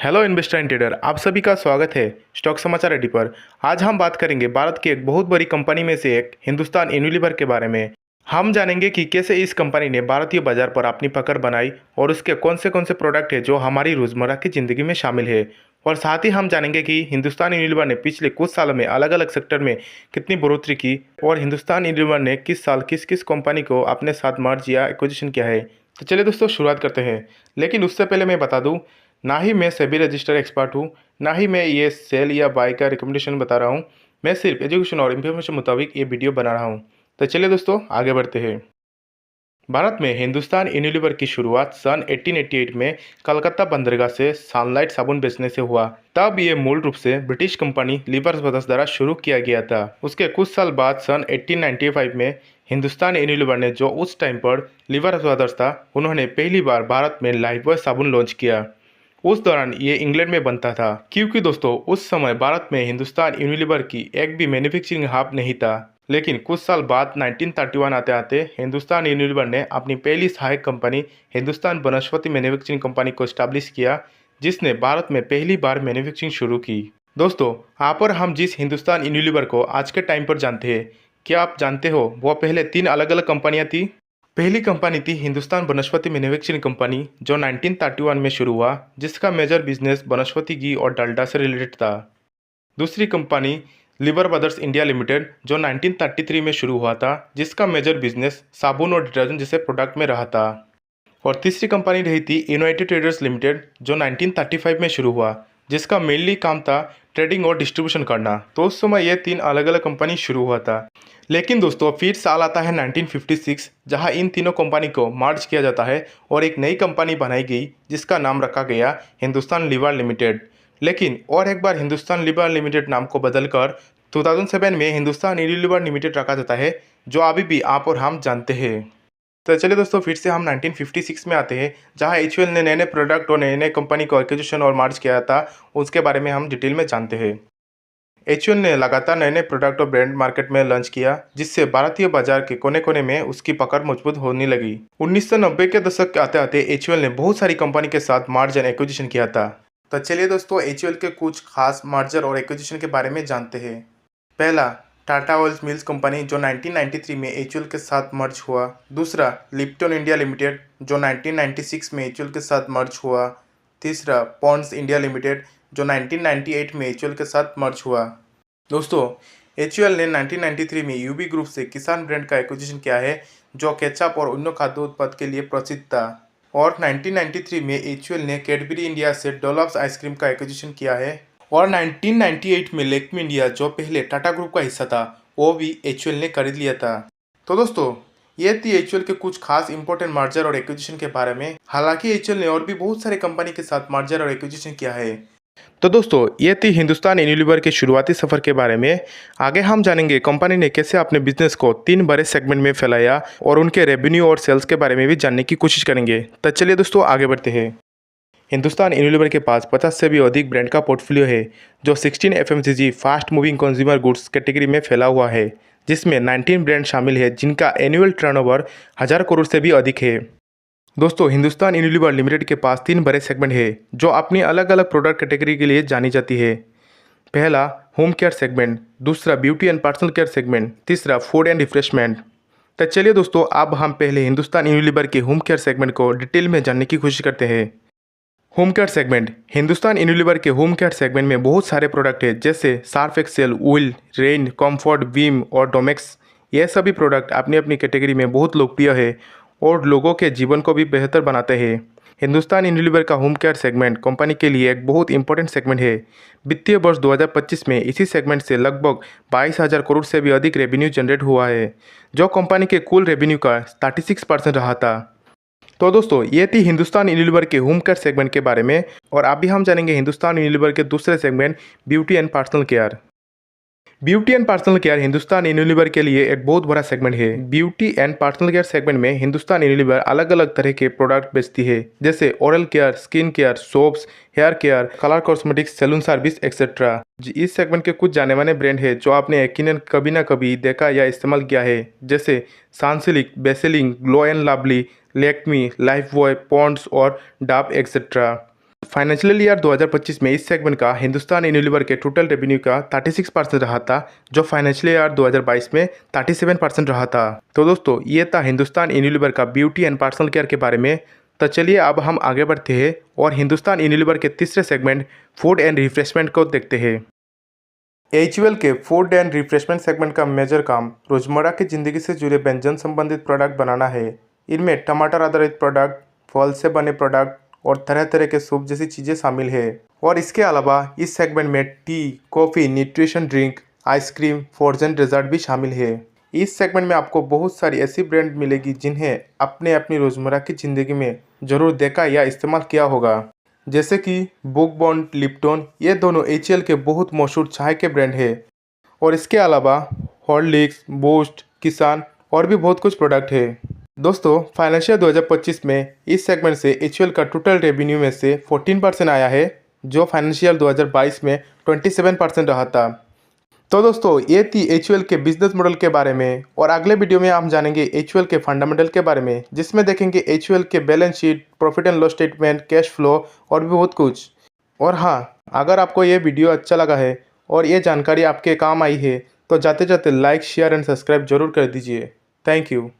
Hello investor and trader, आप सभी का स्वागत है स्टॉक समाचार आईडी पर। आज हम बात करेंगे भारत की एक बहुत बड़ी कंपनी में से एक हिंदुस्तान यूनिलीवर के बारे में। हम जानेंगे कि कैसे इस कंपनी ने भारतीय बाजार पर अपनी पकड़ बनाई और उसके कौन से प्रोडक्ट है जो हमारी रोज़मर्रा की ज़िंदगी में शामिल है। और साथ ही हम जानेंगे कि हिंदुस्तान यूनिलीवर ने पिछले कुछ सालों में अलग अलग सेक्टर में कितनी बढ़ोतरी की और हिंदुस्तान यूनिलीवर ने किस साल किस किस कंपनी को अपने साथ मर्ज या एक्विजिशन किया है। तो चलिए दोस्तों शुरुआत करते हैं। लेकिन उससे पहले मैं बता दूं, ना ही मैं सेबी रजिस्टर एक्सपर्ट हूँ, ना ही मैं ये सेल या बाय का रिकमेंडेशन बता रहा हूँ। मैं सिर्फ एजुकेशन और इन्फॉर्मेशन मुताबिक ये वीडियो बना रहा हूँ। तो चलिए दोस्तों आगे बढ़ते हैं। भारत में हिंदुस्तान यूनिलीवर की शुरुआत सन 1888 में कलकत्ता बंदरगाह से सनलाइट साबुन बेचने से हुआ। तब ये मूल रूप से ब्रिटिश कंपनी लीवर ब्रदर्स द्वारा शुरू किया गया था। उसके कुछ साल बाद सन 1895 में हिंदुस्तान यूनिलीवर ने, जो उस टाइम पर लीवर ब्रदर्स था, उन्होंने पहली बार भारत में लाइफबॉय साबुन लॉन्च किया। उस दौरान ये इंग्लैंड में बनता था, क्योंकि दोस्तों उस समय भारत में हिंदुस्तान यूनिलीवर की एक भी मैन्युफैक्चरिंग हब नहीं था। लेकिन कुछ साल बाद 1931 आते आते हिंदुस्तान यूनिलीवर ने अपनी पहली सहायक कंपनी हिंदुस्तान बनस्पति मैन्युफैक्चरिंग कंपनी को स्टैब्लिश किया, जिसने भारत में पहली बार मैन्युफैक्चरिंग शुरू की। दोस्तों, यहाँ पर हम जिस हिंदुस्तान यूनिलीवर को आज के टाइम पर जानते हैं, क्या आप जानते हो वो पहले 3 अलग अलग कंपनियां थी। पहली कंपनी थी हिंदुस्तान बनस्पति मैन्युफैक्चरिंग कंपनी, जो 1931 में शुरू हुआ, जिसका मेजर बिजनेस बनस्पति घी और डालडा से रिलेटेड था। दूसरी company liver brothers India limited, जो 1933 में शुरू हुआ था, जिसका मेजर बिजनेस साबुन और डिटर्जेंट जैसे प्रोडक्ट में रहा था। और तीसरी कंपनी रही थी यूनाइटेड ट्रेडर्स लिमिटेड, जो 1935 में शुरू हुआ, जिसका मेनली काम था ट्रेडिंग और डिस्ट्रीब्यूशन करना। तो उस समय ये 3 अलग अलग कंपनी शुरू हुआ था। लेकिन दोस्तों फिर साल आता है 1956, जहां इन तीनों कंपनी को मर्ज किया जाता है और एक नई कंपनी बनाई गई, जिसका नाम रखा गया हिंदुस्तान लीवर लिमिटेड। लेकिन और एक बार हिंदुस्तान लीवर लिमिटेड नाम को बदलकर 2007 में हिंदुस्तान यूनिलीवर लिमिटेड रखा जाता है, जो अभी भी आप और हम जानते हैं। तो चलिए दोस्तों फिर से हम 1956 में आते हैं, जहां एचयूएल ने नए नए प्रोडक्ट और नए नए कंपनी को एक्विजिशन और मर्ज किया था। उसके बारे में हम डिटेल में जानते हैं। एचयूएल ने लगातार नए नए प्रोडक्ट और ब्रांड मार्केट में लॉन्च किया, जिससे भारतीय बाजार के कोने कोने में उसकी पकड़ मजबूत होने लगी। 1990 के दशक के आते आते एचयूएल ने बहुत सारी कंपनी के साथ मर्ज एंड एक्विजिशन किया था। तो चलिए दोस्तों एचयूएल के कुछ खास मर्जर और एक्विजिशन के बारे में जानते हैं। पहला, टाटा ऑइल्स मिल्स कंपनी, जो 1993 में एचयूएल के साथ मर्ज हुआ। दूसरा, लिप्टन इंडिया लिमिटेड, जो 1996 में एचयूएल के साथ मर्ज हुआ। तीसरा, पॉन्ड्स इंडिया लिमिटेड, जो 1998 में एचयूएल के साथ मर्ज हुआ। दोस्तों, एचयूएल ने 1993 में यूबी ग्रुप से किसान ब्रांड का एक्विजिशन किया है, जो केचप और अन्य खाद्य उत्पाद के लिए प्रसिद्ध था। और 1993 में एचयूएल ने कैडबरी इंडिया से डोलॉप्स आइसक्रीम का एक्विजिशन किया है। और 1998 में लेक्मी इंडिया, जो पहले टाटा ग्रुप का हिस्सा था, वो भी एचयूएल ने खरीद लिया था। तो दोस्तों ये थी एचयूएल के कुछ खास इंपॉर्टेंट मर्जर और एक्विजिशन के बारे में। हालांकि एचयूएल ने और भी बहुत सारे कंपनी के साथ मर्जर और एक्विजिशन किया है। तो दोस्तों ये थी हिंदुस्तान यूनिलीवर के शुरुआती सफ़र के बारे में। आगे हम जानेंगे कंपनी ने कैसे अपने बिजनेस को 3 बड़े सेगमेंट में फैलाया और उनके रेवेन्यू और सेल्स के बारे में भी जानने की कोशिश करेंगे। तो चलिए दोस्तों आगे बढ़ते हैं। हिंदुस्तान यूनिलीवर के पास 50 से भी अधिक ब्रांड का पोर्टफोलियो है, जो 16 FMCG fast moving consumer goods category में फैला हुआ है, जिसमें 19 ब्रांड शामिल है, जिनका एनुअल टर्नओवर 1000 करोड़ से भी अधिक है। दोस्तों हिंदुस्तान यूनिलीवर लिमिटेड के पास 3 बड़े सेगमेंट है, जो अपनी अलग अलग प्रोडक्ट कैटेगरी के लिए जानी जाती है। पहला, होम केयर सेगमेंट। दूसरा, beauty and personal care segment. तीसरा, फूड एंड रिफ्रेशमेंट। तो चलिए दोस्तों अब हम पहले हिंदुस्तान यूनिलीवर के होम केयर सेगमेंट को डिटेल में जानने की कोशिश करते हैं। Home care segment. Hindustan Unilever के होम केयर सेगमेंट में बहुत सारे प्रोडक्ट हैं, जैसे सर्फ एक्सेल, उल, रेन, कम्फर्ट, विम और डोमेक्स। ये सभी प्रोडक्ट अपनी अपनी कैटेगरी में बहुत लोकप्रिय है और लोगों के जीवन को भी बेहतर बनाते हैं। हिंदुस्तान यूनिलीवर का होम केयर सेगमेंट कंपनी के लिए एक बहुत इंपॉर्टेंट सेगमेंट है। वित्तीय वर्ष 2025 में इसी सेगमेंट से लगभग 22,000 करोड़ से भी अधिक रेवेन्यू जनरेट हुआ है, जो कंपनी के कुल रेवेन्यू का 36% रहा था। तो दोस्तों ये थी हिंदुस्तान यूनिलीवर के होम केयर सेगमेंट के बारे में। और अभी हम जानेंगे हिंदुस्तान यूनिलीवर के दूसरे segment beauty and personal care. Beauty and personal care Hindustan Unilever के लिए एक बहुत बड़ा सेगमेंट है। Beauty and personal care segment में हिंदुस्तान यूनिलीवर अलग अलग तरह के प्रोडक्ट बेचती है, जैसे oral care, skin care, soaps, hair care, colour cosmetics, salon service etcetera. इस सेगमेंट के कुछ जाने माने ब्रांड है, जो आपने यकीनन कभी ना कभी देखा या इस्तेमाल किया है, जैसे Sunsilk, Vaseline, Glow and Lovely, Lakme, Lifebuoy, Pond's और डव एक्सेट्रा। फाइनेंशियल ईयर 2025 में इस सेगमेंट का हिंदुस्तान यूनिलीवर के टोटल रेवेन्यू का 36% रहा था, जो फाइनेंशियल ईयर 2022 में 37% रहा था। तो दोस्तों ये था हिंदुस्तान यूनिलीवर का ब्यूटी एंड पर्सनल केयर के बारे में। तो चलिए अब हम आगे बढ़ते हैं और हिंदुस्तान यूनिलीवर के तीसरे सेगमेंट फूड एंड रिफ्रेशमेंट को देखते हैं। HUL के फूड एंड रिफ्रेशमेंट सेगमेंट का मेजर काम रोजमर्रा की ज़िंदगी से जुड़े व्यंजन संबंधित प्रोडक्ट बनाना है। इनमें टमाटर आधारित प्रोडक्ट, फल से बने प्रोडक्ट और तरह तरह के सूप जैसी चीज़ें शामिल है। और इसके अलावा इस सेगमेंट में tea, coffee, nutrition drink, ice cream, frozen dessert भी शामिल है। इस सेगमेंट में आपको बहुत सारी ऐसी ब्रांड मिलेगी जिन्हें आपने अपनी रोजमर्रा की ज़िंदगी में ज़रूर देखा या इस्तेमाल किया होगा, जैसे कि बुक बॉन्ड, लिप्टन, ये दोनों HUL के बहुत मशहूर चाय के ब्रांड है। और इसके अलावा हॉर्लिक्स, बूस्ट, किसान और भी बहुत कुछ प्रोडक्ट है। दोस्तों फाइनेंशियल 2025 में इस सेगमेंट से HUL का टोटल रेवेन्यू में से 14% आया है, जो फाइनेंशियल 2022 में 27% रहा था। तो दोस्तों ये थी HUL के बिजनेस मॉडल के बारे में, और अगले वीडियो में हम जानेंगे HUL के फंडामेंटल के बारे में, जिसमें देखेंगे HUL के balance sheet, profit and loss statement, cash flow और भी बहुत कुछ। और हाँ, अगर आपको ये वीडियो अच्छा लगा है और ये जानकारी आपके काम आई है तो जाते जाते लाइक, शेयर एंड सब्सक्राइब जरूर कर दीजिए। Thank you.